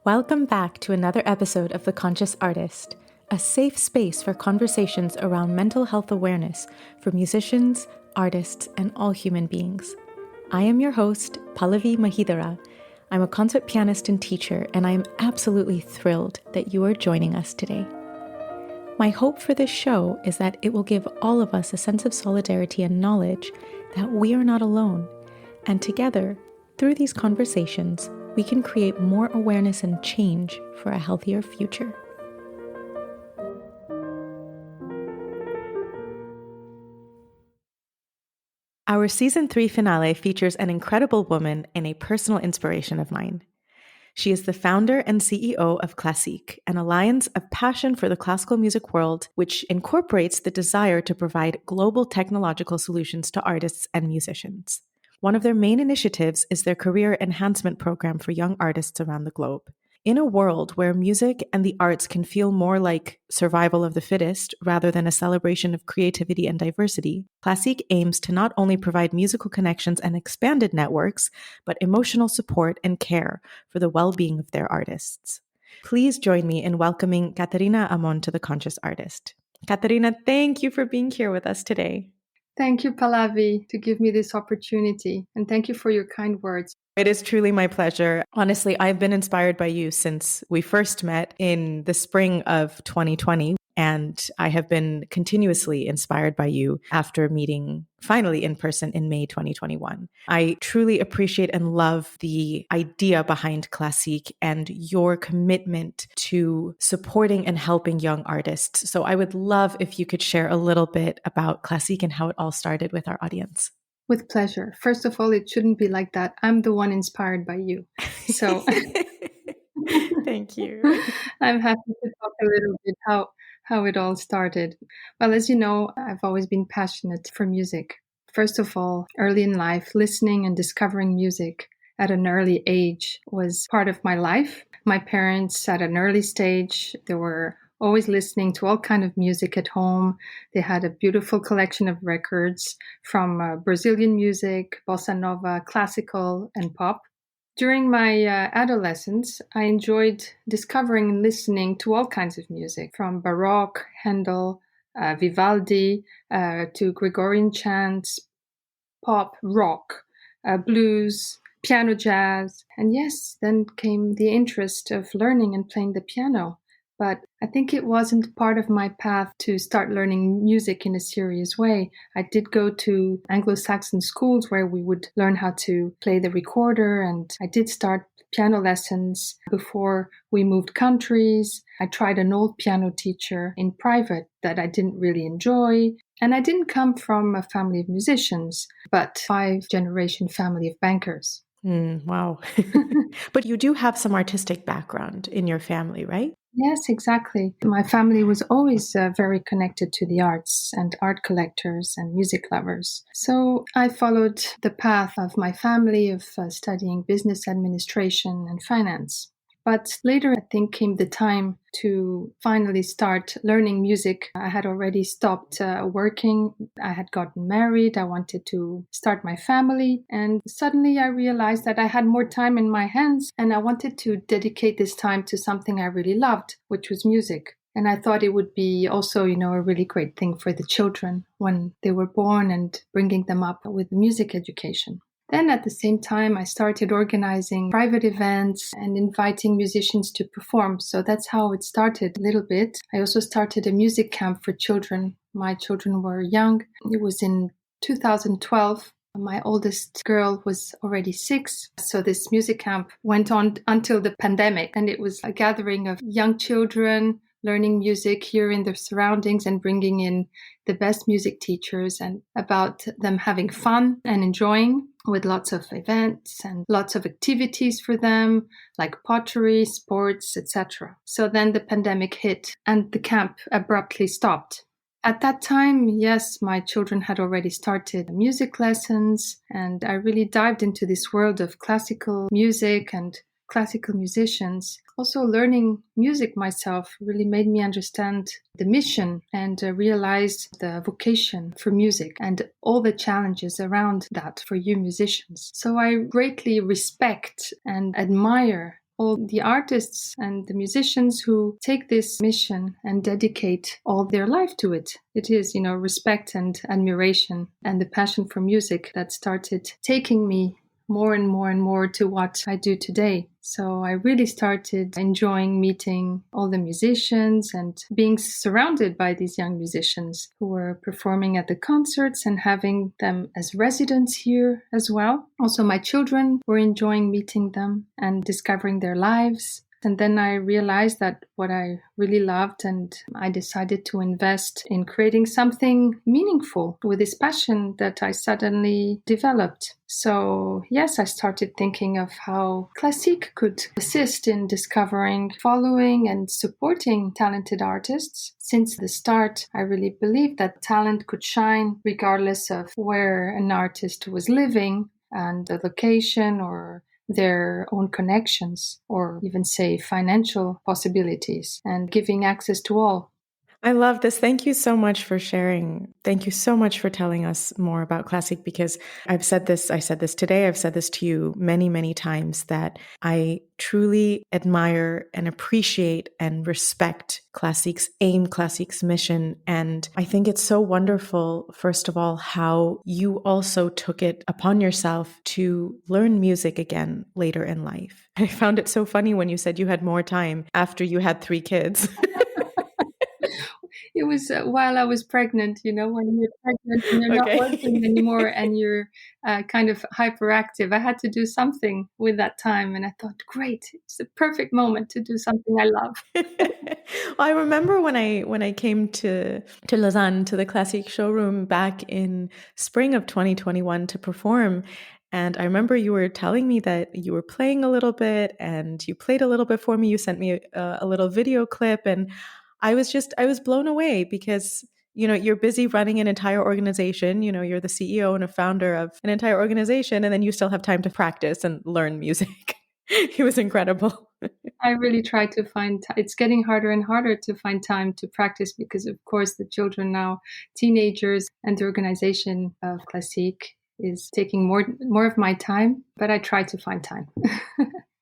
Welcome back to another episode of The Conscious Artist, a safe space for conversations around mental health awareness for musicians, artists, and all human beings. I am your host, Pallavi Mahidara. I'm a concert pianist and teacher, and I am absolutely thrilled that you are joining us today. My hope for this show is that it will give all of us a sense of solidarity and knowledge that we are not alone, and together, through these conversations, we can create more awareness and change for a healthier future. Our Season 3 finale features an incredible woman and a personal inspiration of mine. She is the founder and CEO of Classeek, an alliance of passion for the classical music world, which incorporates the desire to provide global technological solutions to artists and musicians. One of their main initiatives is their career enhancement program for young artists around the globe. In a world where music and the arts can feel more like survival of the fittest rather than a celebration of creativity and diversity, Classeek aims to not only provide musical connections and expanded networks, but emotional support and care for the well-being of their artists. Please join me in welcoming Catarina Amon to The Conscious Artist. Catarina, thank you for being here with us today. Thank you, Pallavi, to give me this opportunity. And thank you for your kind words. It is truly my pleasure. Honestly, I've been inspired by you since we first met in the spring of 2020. And I have been continuously inspired by you after meeting finally in person in May 2021. I truly appreciate and love the idea behind Classeek and your commitment to supporting and helping young artists. So I would love if you could share a little bit about Classeek and how it all started with our audience. With pleasure. First of all, it shouldn't be like that. I'm the one inspired by you. So thank you. I'm happy to talk a little bit how it all started. Well, as you know, I've always been passionate for music. First of all, early in life, listening and discovering music at an early age was part of my life. My parents, at an early stage, they were always listening to all kinds of music at home. They had a beautiful collection of records from Brazilian music, bossa nova, classical, and pop. During my adolescence, I enjoyed discovering and listening to all kinds of music, from Baroque, Handel, Vivaldi, to Gregorian chants, pop, rock, blues, piano jazz. And yes, then came the interest of learning and playing the piano. But I think it wasn't part of my path to start learning music in a serious way. I did go to Anglo-Saxon schools where we would learn how to play the recorder, and I did start piano lessons before we moved countries. I tried an old piano teacher in private that I didn't really enjoy. And I didn't come from a family of musicians, but 5-generation family of bankers. Wow. But you do have some artistic background in your family, right? Yes, exactly. My family was always very connected to the arts and art collectors and music lovers. So I followed the path of my family of studying business administration and finance. But later, I think, came the time to finally start learning music. I had already stopped working. I had gotten married. I wanted to start my family. And suddenly I realized that I had more time in my hands and I wanted to dedicate this time to something I really loved, which was music. And I thought it would be also, a really great thing for the children when they were born and bringing them up with music education. Then at the same time, I started organizing private events and inviting musicians to perform. So that's how it started a little bit. I also started a music camp for children. My children were young. It was in 2012. My oldest girl was already 6. So this music camp went on until the pandemic. And it was a gathering of young children learning music here in their surroundings and bringing in the best music teachers, and about them having fun and enjoying, with lots of events and lots of activities for them, like pottery, sports, etc. So then the pandemic hit and the camp abruptly stopped. At that time, yes, my children had already started music lessons, and I really dived into this world of classical music and classical musicians. Also, learning music myself really made me understand the mission and realize the vocation for music and all the challenges around that for you musicians. So I greatly respect and admire all the artists and the musicians who take this mission and dedicate all their life to it. It is, respect and admiration and the passion for music that started taking me more and more and more to what I do today. So I really started enjoying meeting all the musicians and being surrounded by these young musicians who were performing at the concerts and having them as residents here as well. Also, my children were enjoying meeting them and discovering their lives. And then I realized that what I really loved, and I decided to invest in creating something meaningful with this passion that I suddenly developed. So yes, I started thinking of how Classeek could assist in discovering, following, and supporting talented artists. Since the start, I really believed that talent could shine regardless of where an artist was living and the location or their own connections, or even say financial possibilities, and giving access to all. I love this. Thank you so much for sharing. Thank you so much for telling us more about Classeek, because I said this today, I've said this to you many, many times, that I truly admire and appreciate and respect Classeek's aim, Classeek's mission. And I think it's so wonderful, first of all, how you also took it upon yourself to learn music again later in life. I found it so funny when you said you had more time after you had 3 kids. It was while I was pregnant, when you're pregnant and you're not Okay. working anymore and you're kind of hyperactive. I had to do something with that time. And I thought, great, it's the perfect moment to do something I love. Well, I remember when I came to Lausanne, to the Classeek showroom back in spring of 2021 to perform. And I remember you were telling me that you were playing a little bit and you played a little bit for me. You sent me a little video clip, and I was blown away because, you're busy running an entire organization. You're the CEO and a founder of an entire organization, and then you still have time to practice and learn music. It was incredible. I really try to find, it's getting harder and harder to find time to practice because, of course, the children now, teenagers, and the organization of Classeek is taking more of my time, but I try to find time.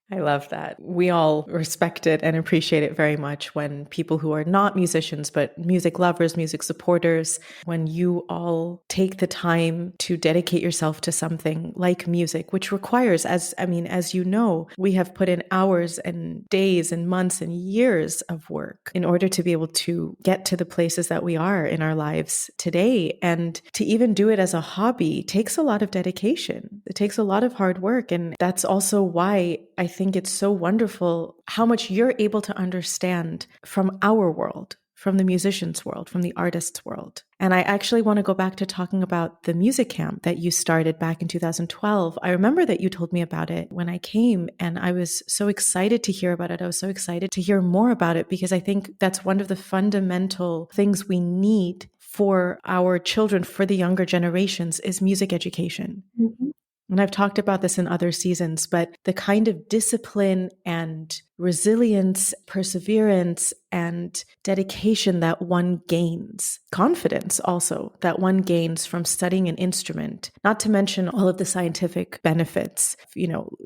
I love that. We all respect it and appreciate it very much when people who are not musicians, but music lovers, music supporters, when you all take the time to dedicate yourself to something like music, which requires, as you know, we have put in hours and days and months and years of work in order to be able to get to the places that we are in our lives today. And to even do it as a hobby takes a lot of dedication. It takes a lot of hard work. And that's also why I think it's so wonderful how much you're able to understand from our world, from the musician's world, from the artist's world. And I actually want to go back to talking about the music camp that you started back in 2012. I remember that you told me about it when I came, and I was so excited to hear about it. I was so excited to hear more about it because I think that's one of the fundamental things we need for our children, for the younger generations, is music education. Mm-hmm. And I've talked about this in other seasons, but the kind of discipline and resilience, perseverance, and dedication that one gains, confidence also that one gains from studying an instrument, not to mention all of the scientific benefits,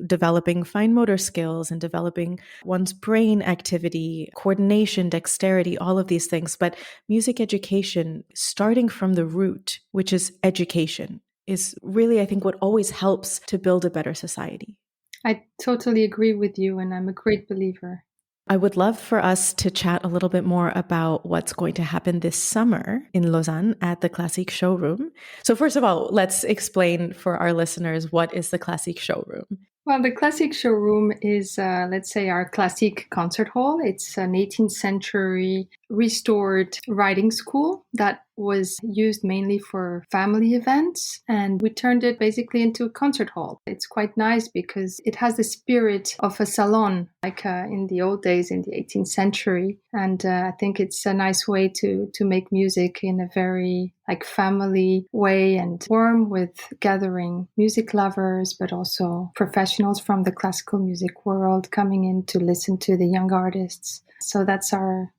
developing fine motor skills and developing one's brain activity, coordination, dexterity, all of these things. But music education, starting from the root, which is education, is really, I think, what always helps to build a better society. I totally agree with you, and I'm a great believer. I would love for us to chat a little bit more about what's going to happen this summer in Lausanne at the Classeek showroom. So first of all, let's explain for our listeners, what is the Classeek showroom? Well, the Classeek showroom is, let's say, our Classeek concert hall. It's an 18th century restored riding school that was used mainly for family events, and we turned it basically into a concert hall. It's quite nice because it has the spirit of a salon, like in the old days in the 18th century. And I think it's a nice way to make music in a very family way and warm, with gathering music lovers, but also professionals from the classical music world coming in to listen to the young artists. So that's our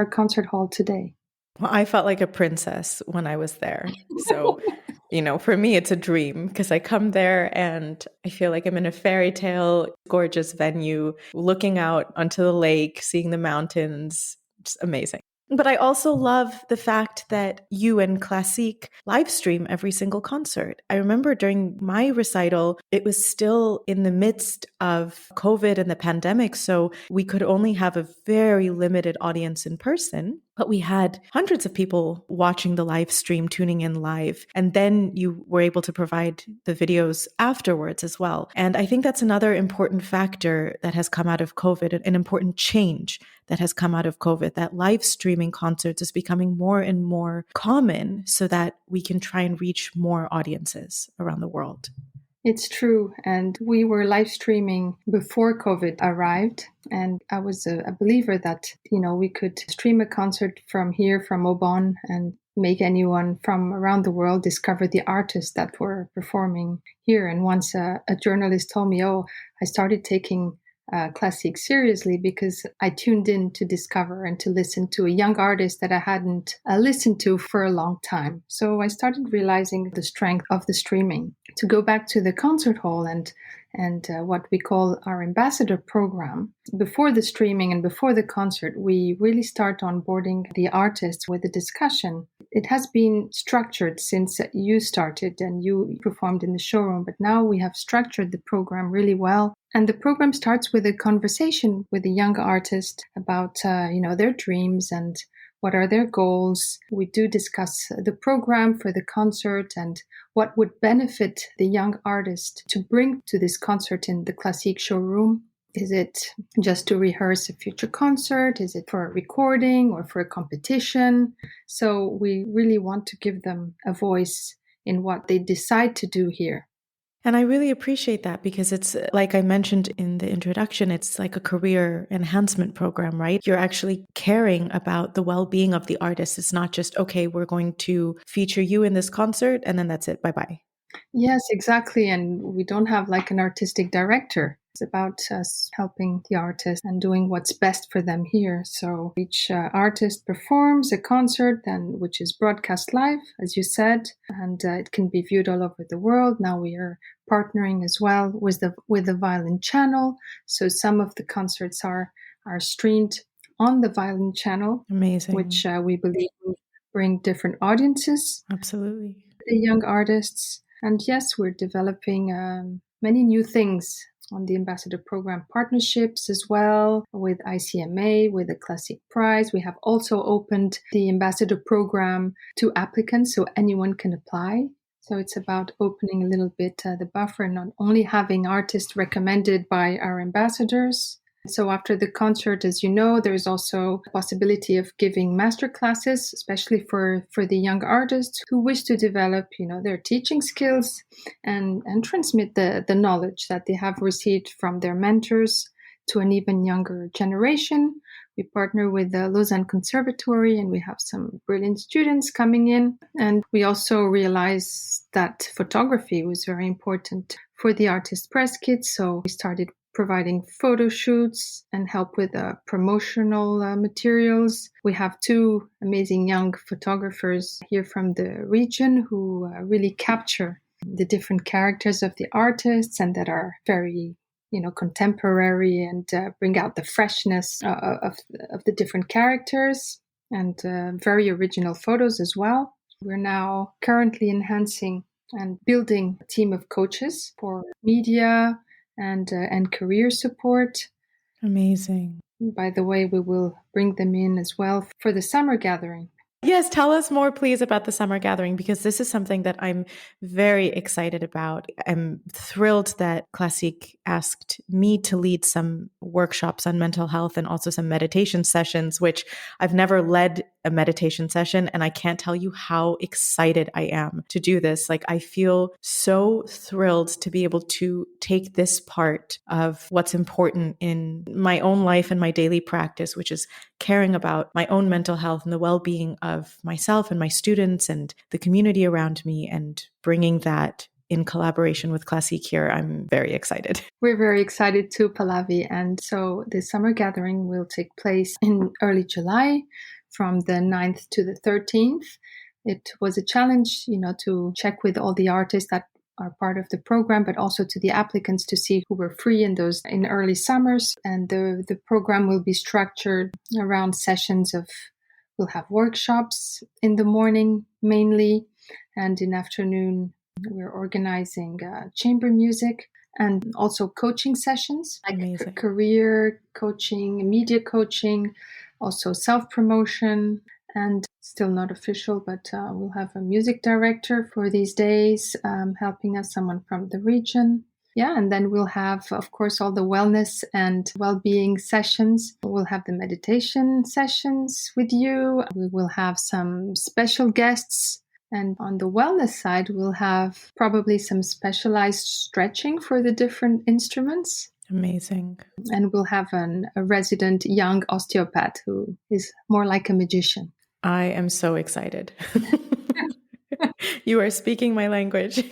concert hall today. Well, I felt like a princess when I was there. So For me, it's a dream because I come there and I feel like I'm in a fairy tale, gorgeous venue, looking out onto the lake, seeing the mountains. Just amazing. But I also love the fact that you and Classeek live stream every single concert. I remember during my recital, it was still in the midst of COVID and the pandemic, so we could only have a very limited audience in person. But we had hundreds of people watching the live stream, tuning in live. And then you were able to provide the videos afterwards as well. And I think that's another important factor that has come out of COVID, an important change that has come out of COVID, that live streaming concerts is becoming more and more common so that we can try and reach more audiences around the world. It's true. And we were live streaming before COVID arrived. And I was a believer that, we could stream a concert from here, from Aubonne, and make anyone from around the world discover the artists that were performing here. And once a journalist told me, I started taking Classeek seriously because I tuned in to discover and to listen to a young artist that I hadn't listened to for a long time. So I started realizing the strength of the streaming. To go back to the concert hall and what we call our ambassador program, before the streaming and before the concert, we really start onboarding the artists with a discussion. It has been structured since you started and you performed in the showroom, but now we have structured the program really well. And the program starts with a conversation with the young artist about, their dreams and what are their goals. We do discuss the program for the concert and what would benefit the young artist to bring to this concert in the Classeek showroom. Is it just to rehearse a future concert? Is it for a recording or for a competition? So we really want to give them a voice in what they decide to do here. And I really appreciate that because it's like I mentioned in the introduction, it's like a career enhancement program, right? You're actually caring about the well-being of the artist. It's not just, okay, we're going to feature you in this concert and then that's it. Bye-bye. Yes, exactly. And we don't have like an artistic director. It's about us helping the artist and doing what's best for them here. So each artist performs a concert, which is broadcast live, as you said, and it can be viewed all over the world. Now we are partnering as well with the Violin channel. So some of the concerts are streamed on the Violin channel. Amazing. Which we believe will bring different audiences. Absolutely. The young artists. And yes, we're developing many new things on the ambassador program, partnerships as well with ICMA, with the Classeek Prize. We have also opened the ambassador program to applicants so anyone can apply. So it's about opening a little bit the buffer and not only having artists recommended by our ambassadors. So after the concert, as you know, there's also a possibility of giving master classes, especially for the young artists who wish to develop, their teaching skills and transmit the knowledge that they have received from their mentors to an even younger generation. We partner with the Lausanne Conservatory and we have some brilliant students coming in. And we also realized that photography was very important for the artist press kits. So we started providing photo shoots and help with promotional materials. We have two amazing young photographers here from the region who really capture the different characters of the artists and that are very contemporary and bring out the freshness of the different characters and very original photos as well. We're now currently enhancing and building a team of coaches for media and career support. Amazing. By the way, we will bring them in as well for the summer gathering. Yes, tell us more, please, about the summer gathering, because this is something that I'm very excited about. I'm thrilled that Classeek asked me to lead some workshops on mental health and also some meditation sessions, which I've never led a meditation session. And I can't tell you how excited I am to do this. Like, I feel so thrilled to be able to take this part of what's important in my own life and my daily practice, which is caring about my own mental health and the well-being of myself and my students and the community around me, and bringing that in collaboration with Classeek here. I'm very excited. We're very excited too, Pallavi. And so the summer gathering will take place in early July from the 9th to the 13th. It was a challenge, to check with all the artists that are part of the program, but also to the applicants to see who were free in early summers. And the program will be structured around sessions we'll have workshops in the morning mainly, and in afternoon we're organizing chamber music and also coaching sessions like career coaching, media coaching, also self-promotion, and still not official, but we'll have a music director for these days helping us, someone from the region. Yeah, and then we'll have, of course, all the wellness and well-being sessions. We'll have the meditation sessions with you. We will have some special guests. And on the wellness side, we'll have probably some specialized stretching for the different instruments. Amazing. And we'll have a resident young osteopath who is more like a magician. I am so excited. You are speaking my language.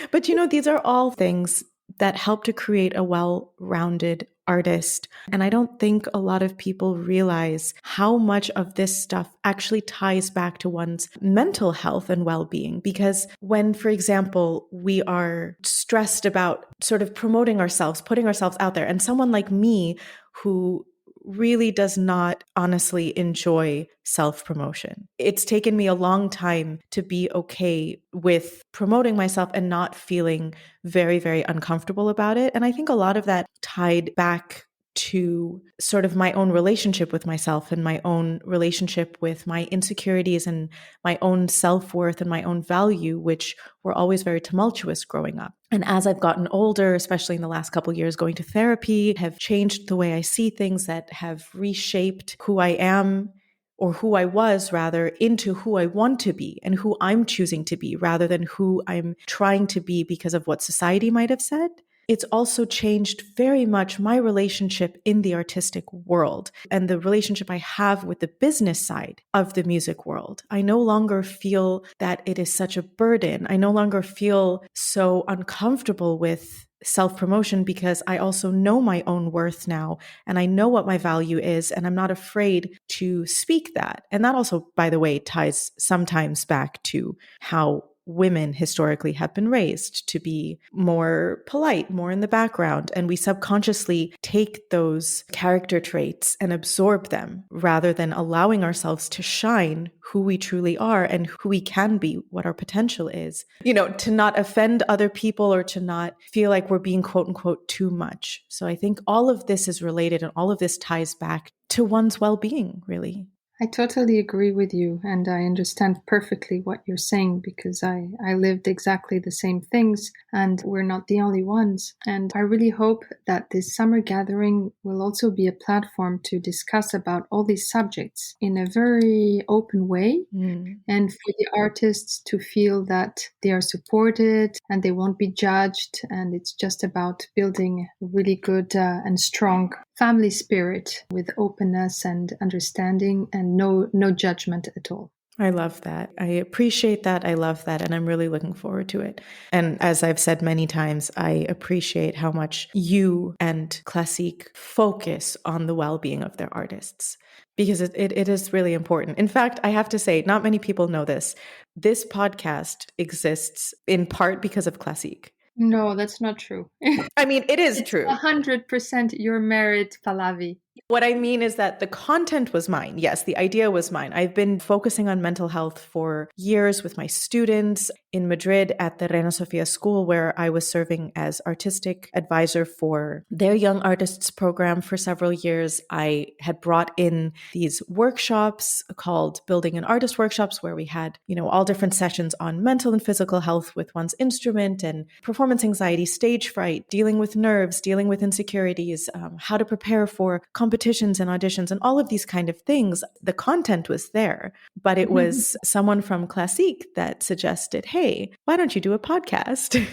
But these are all things that help to create a well-rounded artist. And I don't think a lot of people realize how much of this stuff actually ties back to one's mental health and well-being. Because when, for example, we are stressed about sort of promoting ourselves, putting ourselves out there, and someone like me who really does not honestly enjoy self-promotion. It's taken me a long time to be okay with promoting myself and not feeling very, very uncomfortable about it. And I think a lot of that tied back to sort of my own relationship with myself and my own relationship with my insecurities and my own self-worth and my own value, which were always very tumultuous growing up. And as I've gotten older, especially in the last couple of years, going to therapy, have changed the way I see things, that have reshaped who I am, or who I was rather, into who I want to be and who I'm choosing to be rather than who I'm trying to be because of what society might have said. It's also changed very much my relationship in the artistic world and the relationship I have with the business side of the music world. I no longer feel that it is such a burden. I no longer feel so uncomfortable with self-promotion because I also know my own worth now and I know what my value is and I'm not afraid to speak that. And that also, by the way, ties sometimes back to how women historically have been raised to be more polite, more in the background. And we subconsciously take those character traits and absorb them rather than allowing ourselves to shine who we truly are and who we can be, what our potential is, to not offend other people or to not feel like we're being quote unquote too much. So I think all of this is related and all of this ties back to one's well-being, really. I totally agree with you, and I understand perfectly what you're saying because I lived exactly the same things, and we're not the only ones. And I really hope that this summer gathering will also be a platform to discuss about all these subjects in a very open way, and for the artists to feel that they are supported and they won't be judged. And it's just about building a really good and strong family spirit with openness and understanding and no judgment at all. I love that. I appreciate that. I love that. And I'm really looking forward to it. And as I've said many times, I appreciate how much you and Classeek focus on the well-being of their artists because it is really important. In fact, I have to say, not many people know this. This podcast exists in part because of Classeek. No, that's not true. I mean, it is true. 100% your merit, Pallavi. What I mean is that the content was mine. Yes, the idea was mine. I've been focusing on mental health for years with my students in Madrid at the Reina Sofia School, where I was serving as artistic advisor for their young artists program for several years. I had brought in these workshops called Building an Artist workshops, where we had, all different sessions on mental and physical health with one's instrument and performance anxiety, stage fright, dealing with nerves, dealing with insecurities, how to prepare for competitions and auditions and all of these kind of things. The content was there, but it was someone from Classeek that suggested, hey, why don't you do a podcast?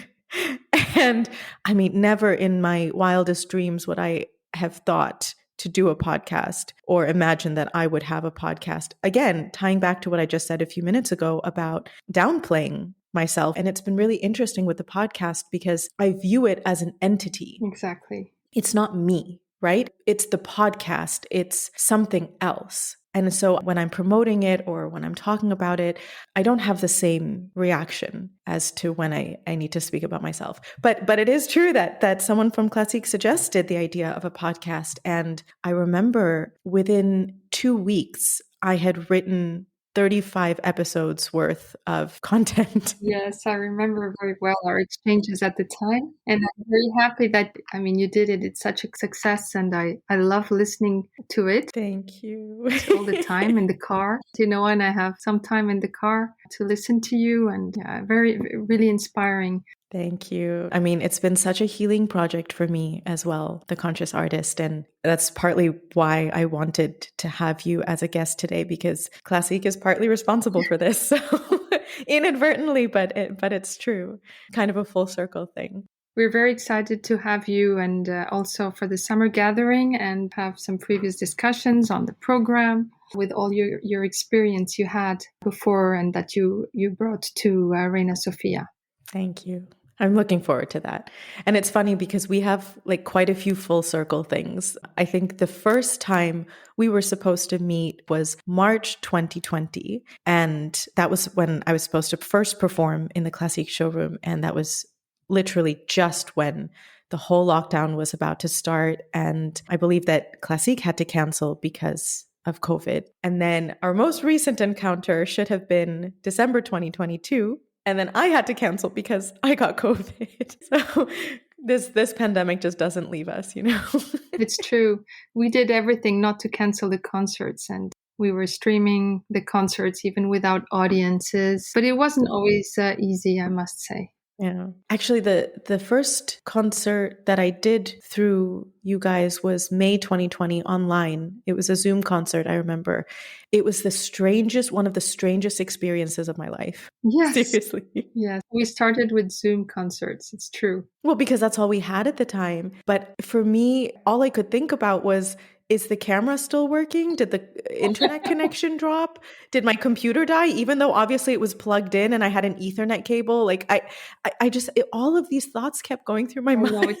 And I mean, never in my wildest dreams would I have thought to do a podcast or imagine that I would have a podcast. Again, tying back to what I just said a few minutes ago about downplaying myself. And it's been really interesting with the podcast because I view it as an entity. Exactly. It's not me, right? It's the podcast. It's something else. And so when I'm promoting it or when I'm talking about it, I don't have the same reaction as to when I need to speak about myself. But it is true that someone from Classeek suggested the idea of a podcast. And I remember within 2 weeks, I had written 35 episodes worth of content. Yes, I remember very well our exchanges at the time. And I'm very happy that, I mean, you did it. It's such a success. And I love listening to it Thank you. all the time in the car, and I have some time in the car to listen to you, and very, really inspiring. Thank you. I mean, it's been such a healing project for me as well, The Conscious Artist. And that's partly why I wanted to have you as a guest today, because Classeek is partly responsible for this. So inadvertently, but it's true. Kind of a full circle thing. We're very excited to have you, and also for the summer gathering, and have some previous discussions on the program with all your experience you had before and that you brought to Reina Sofia. Thank you. I'm looking forward to that. And it's funny because we have like quite a few full circle things. I think the first time we were supposed to meet was March 2020. And that was when I was supposed to first perform in the Classeek showroom. And that was literally just when the whole lockdown was about to start. And I believe that Classeek had to cancel because of COVID. And then our most recent encounter should have been December 2022. And then I had to cancel because I got COVID. So this pandemic just doesn't leave us, It's true. We did everything not to cancel the concerts, and we were streaming the concerts even without audiences. But it wasn't always easy, I must say. Yeah. Actually, the first concert that I did through you guys was May 2020 online. It was a Zoom concert, I remember. It was one of the strangest experiences of my life. Yes. Seriously. Yes. We started with Zoom concerts. It's true. Well, because that's all we had at the time. But for me, all I could think about was, is the camera still working? Did the internet connection drop? Did my computer die? Even though obviously it was plugged in and I had an Ethernet cable, like all of these thoughts kept going through my mind.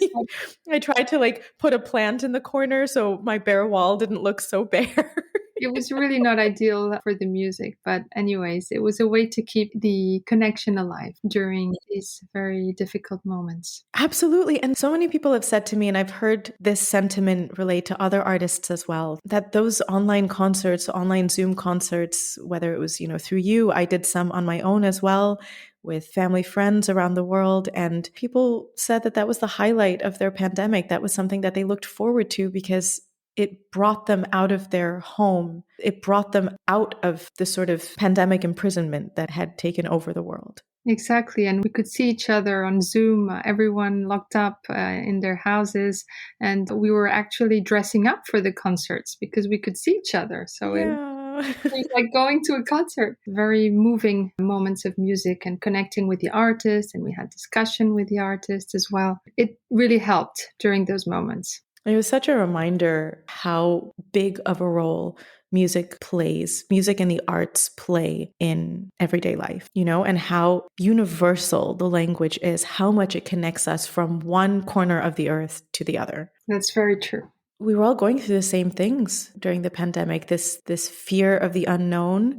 I tried to like put a plant in the corner so my bare wall didn't look so bare. It was really not ideal for the music. But anyways, it was a way to keep the connection alive during these very difficult moments. Absolutely. And so many people have said to me, and I've heard this sentiment relate to other artists as well, that those online concerts, online Zoom concerts, whether it was, through you, I did some on my own as well with family friends around the world. And people said that was the highlight of their pandemic. That was something that they looked forward to because it brought them out of their home. It brought them out of the sort of pandemic imprisonment that had taken over the world. Exactly. And we could see each other on Zoom, everyone locked up in their houses. And we were actually dressing up for the concerts because we could see each other. So it was like going to a concert. Very moving moments of music and connecting with the artist. And we had discussion with the artist as well. It really helped during those moments. It was such a reminder how big of a role music and the arts play in everyday life, and how universal the language is, how much it connects us from one corner of the earth to the other. That's very true. We were all going through the same things during the pandemic, this fear of the unknown,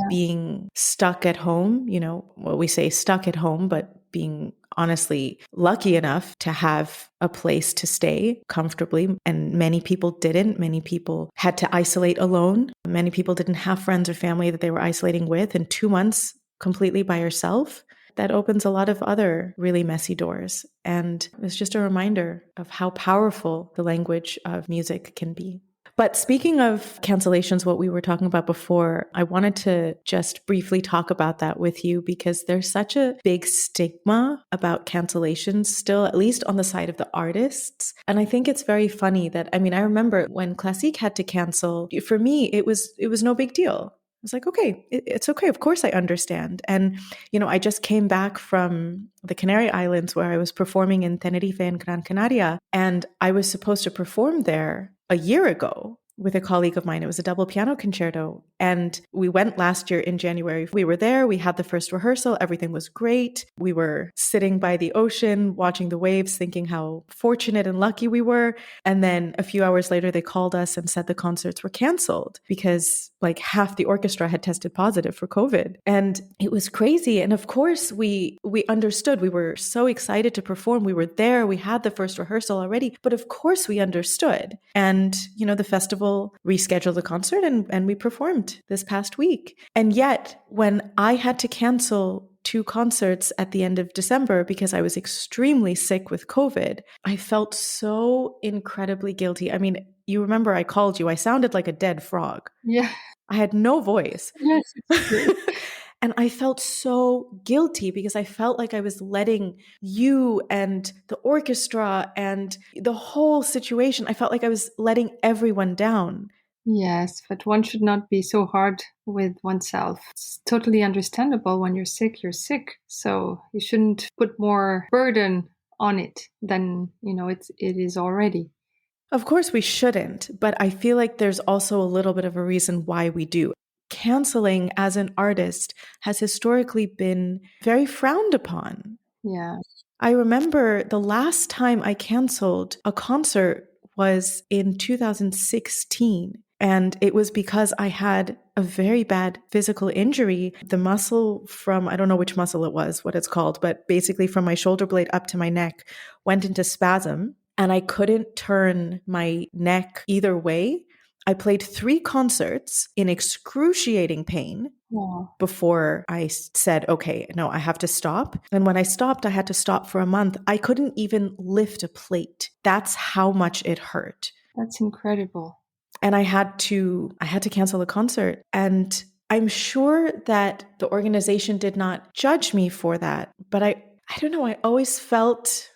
being stuck at home, we say stuck at home, but being honestly lucky enough to have a place to stay comfortably. And many people didn't. Many people had to isolate alone. Many people didn't have friends or family that they were isolating with. And 2 months completely by yourself, that opens a lot of other really messy doors. And it's just a reminder of how powerful the language of music can be. But speaking of cancellations, what we were talking about before, I wanted to just briefly talk about that with you because there's such a big stigma about cancellations still, at least on the side of the artists. And I think it's very funny that, I remember when Classeek had to cancel, for me, it was no big deal. I was like, okay, it's okay. Of course I understand. And, I just came back from the Canary Islands where I was performing in Tenerife and Gran Canaria. And I was supposed to perform there a year ago with a colleague of mine. It was a double piano concerto. And we went last year in January. We were there. We had the first rehearsal. Everything was great. We were sitting by the ocean, watching the waves, thinking how fortunate and lucky we were. And then a few hours later, they called us and said the concerts were canceled because like half the orchestra had tested positive for COVID. And it was crazy. And of course, we understood. We were so excited to perform. We were there. We had the first rehearsal already. But of course, we understood. And, the festival rescheduled the concert and we performed this past week. And yet, when I had to cancel 2 concerts at the end of December because I was extremely sick with COVID, I felt so incredibly guilty. I mean, you remember I called you. I sounded like a dead frog. Yeah. I had no voice. Yes, it's true. And I felt so guilty because I felt like I was letting you and the orchestra and the whole situation, I felt like I was letting everyone down. Yes, but one should not be so hard with oneself. It's totally understandable. When you're sick, you're sick. So you shouldn't put more burden on it than, it is already. Of course, we shouldn't, but I feel like there's also a little bit of a reason why we do. Canceling as an artist has historically been very frowned upon. Yeah. I remember the last time I canceled a concert was in 2016. And it was because I had a very bad physical injury. The muscle from, I don't know which muscle it was, what it's called, but basically from my shoulder blade up to my neck went into spasm. And I couldn't turn my neck either way. I played 3 concerts in excruciating pain before I said, okay, no, I have to stop. And when I stopped, I had to stop for a month. I couldn't even lift a plate. That's how much it hurt. That's incredible. And I had to cancel the concert. And I'm sure that the organization did not judge me for that. But I don't know, I always felt...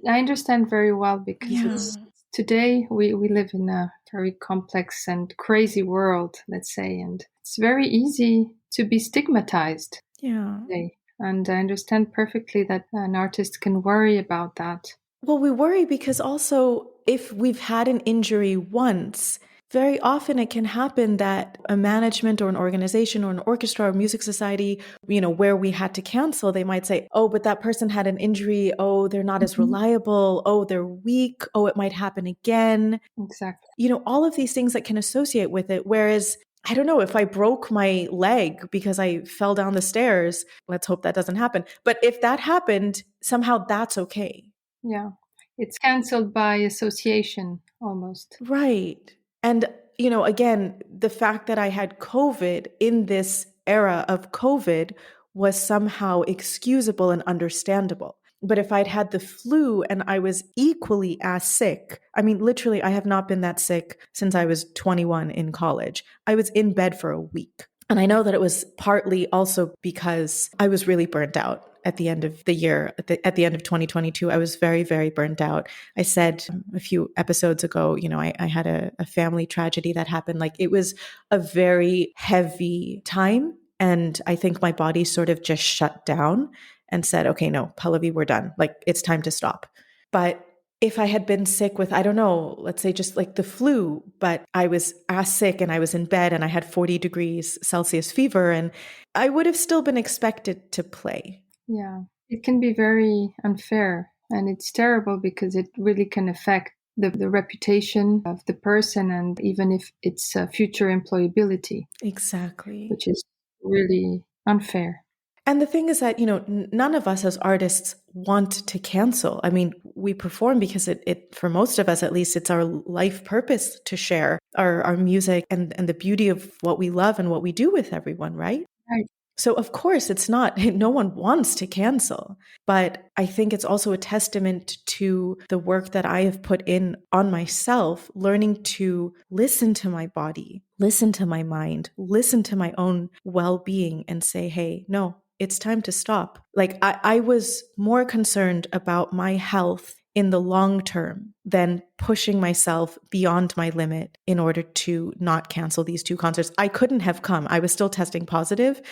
I understand very well because today we live in a very complex and crazy world, let's say, and it's very easy to be stigmatized today. And I understand perfectly that an artist can worry about that. Well, we worry because also if we've had an injury once, very often it can happen that a management or an organization or an orchestra or music society, where we had to cancel, they might say, oh, but that person had an injury. Oh, they're not as reliable. Oh, they're weak. Oh, it might happen again. Exactly. All of these things that can associate with it. Whereas, I don't know, if I broke my leg because I fell down the stairs, let's hope that doesn't happen. But if that happened, somehow that's okay. Yeah. It's canceled by association almost. Right. And, again, the fact that I had COVID in this era of COVID was somehow excusable and understandable. But if I'd had the flu and I was equally as sick, I mean, literally, I have not been that sick since I was 21 in college. I was in bed for a week. And I know that it was partly also because I was really burnt out at the end of the year, at the end of 2022. I was very, very burnt out. I said a few episodes ago, I had a family tragedy that happened. Like, it was a very heavy time. And I think my body sort of just shut down and said, okay, no, Pallavi, we're done. Like, it's time to stop. But if I had been sick with, I don't know, let's say just like the flu, but I was as sick and I was in bed and I had 40 degrees Celsius fever, and I would have still been expected to play. Yeah, it can be very unfair, and it's terrible because it really can affect the reputation of the person, and even if it's future employability. Exactly. Which is really unfair. And the thing is that, none of us as artists want to cancel. I mean, we perform because it for most of us, at least, it's our life purpose to share our music and the beauty of what we love and what we do with everyone, right? Right. So of course it's not, no one wants to cancel, but I think it's also a testament to the work that I have put in on myself, learning to listen to my body, listen to my mind, listen to my own well-being and say, hey, no, it's time to stop. Like I was more concerned about my health in the long term than pushing myself beyond my limit in order to not cancel these 2 concerts. I couldn't have come. I was still testing positive.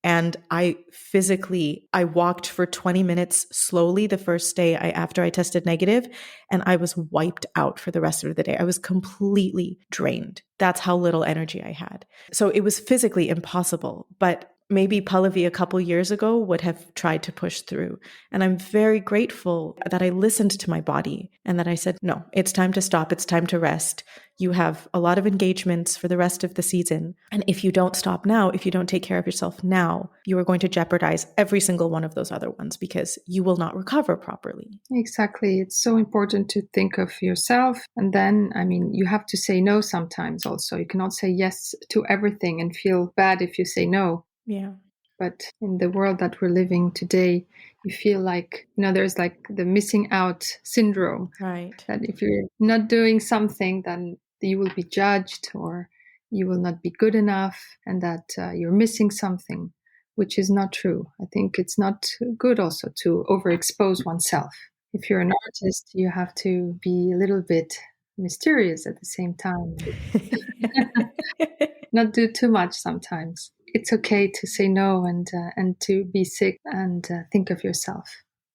And I walked for 20 minutes slowly the first day after I tested negative, and I was wiped out for the rest of the day. I was completely drained. That's how little energy I had. So it was physically impossible, but maybe Pallavi a couple years ago would have tried to push through. And I'm very grateful that I listened to my body and that I said, no, it's time to stop. It's time to rest. You have a lot of engagements for the rest of the season. And if you don't stop now, if you don't take care of yourself now, you are going to jeopardize every single one of those other ones because you will not recover properly. Exactly. It's so important to think of yourself. And then, you have to say no sometimes also. You cannot say yes to everything and feel bad if you say no. Yeah. But in the world that we're living today, you feel like, there's like the missing out syndrome. Right. That if you're not doing something, then you will be judged or you will not be good enough and that you're missing something, which is not true. I think it's not good also to overexpose oneself. If you're an artist, you have to be a little bit mysterious at the same time. Not do too much sometimes. It's okay to say no and to be sick and think of yourself.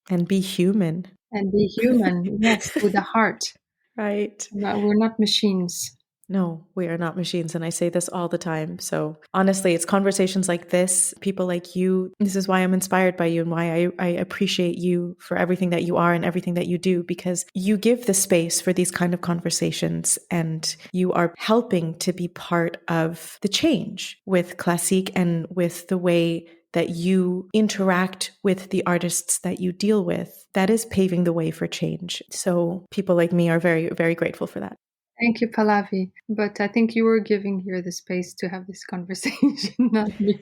And be human. And be human, yes, with a heart. Right. No, we're not machines. No, we are not machines. And I say this all the time. So honestly, it's conversations like this, people like you. This is why I'm inspired by you and why I appreciate you for everything that you are and everything that you do, because you give the space for these kind of conversations and you are helping to be part of the change with Classeek and with the way that you interact with the artists that you deal with. That is paving the way for change. So people like me are very, very grateful for that. Thank you, Pallavi. But I think you were giving here the space to have this conversation, not me.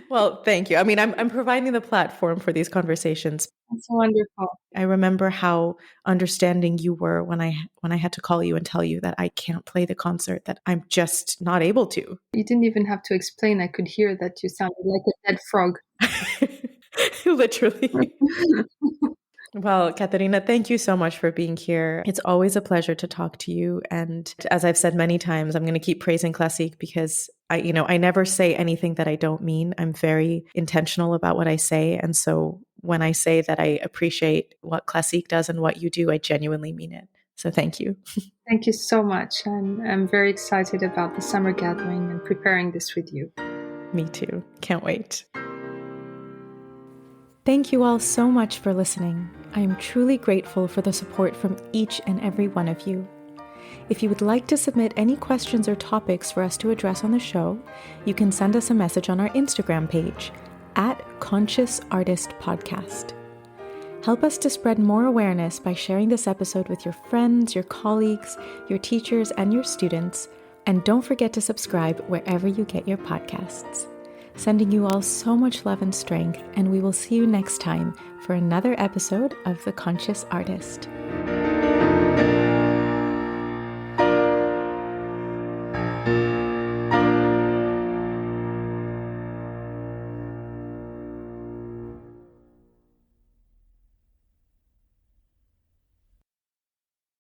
Well, thank you. I'm providing the platform for these conversations. That's wonderful. I remember how understanding you were when I had to call you and tell you that I can't play the concert, that I'm just not able to. You didn't even have to explain. I could hear that you sounded like a dead frog. Literally. Well, Catarina, thank you so much for being here. It's always a pleasure to talk to you. And as I've said many times, I'm going to keep praising Classeek because I never say anything that I don't mean. I'm very intentional about what I say. And so when I say that I appreciate what Classeek does and what you do, I genuinely mean it. So thank you. Thank you so much. And I'm very excited about the summer gathering and preparing this with you. Me too. Can't wait. Thank you all so much for listening. I am truly grateful for the support from each and every one of you. If you would like to submit any questions or topics for us to address on the show, you can send us a message on our Instagram page @ConsciousArtistPodcast. Help us to spread more awareness by sharing this episode with your friends, your colleagues, your teachers, and your students. And don't forget to subscribe wherever you get your podcasts. Sending you all so much love and strength, and we will see you next time for another episode of The Conscious Artist.